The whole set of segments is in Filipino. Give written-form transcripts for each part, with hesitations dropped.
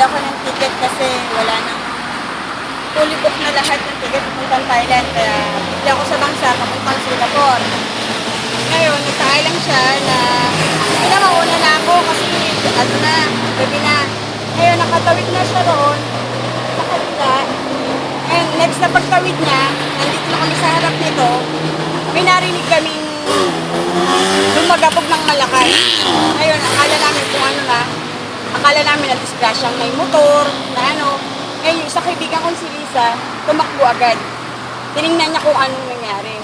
ako ng ticket kasi wala nang fully book na lahat ng ticket papuntang Thailand. Kaya bigla ako sa bangsa papuntang Singapore. Ngayon, nagkaalam siya na hindi na mauna na ako kasi ano na, gabi na. Ngayon, nakatawid na siya roon sa kabila. And next na pagtawid niya, nandito na kami sa harap nito, may narinig kaming lumagabog ng malakas. Ngayon, akala namin kung ano na, akala namin na disgrasyang may motor, na ano. Ngayon, yung isa kaibigan kong si Lisa, tumakbo agad. Tinignan niya kung anong nangyari.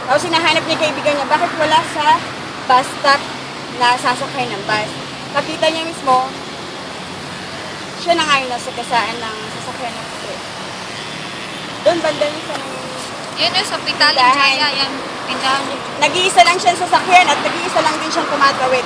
Tapos sinahanap niya yung kaibigan niya, bakit wala sa bus stop na sasakay ng bus. Nakita niya mismo, siya na nga yung nasa kasaan ng sasakyan ng bus. Doon banda niya sa Yan yung sa Pitaling Jaya, yan. Pindahan. nag-iisa lang siya sa sasakyan at nag-iisa lang din siyang tumatawid.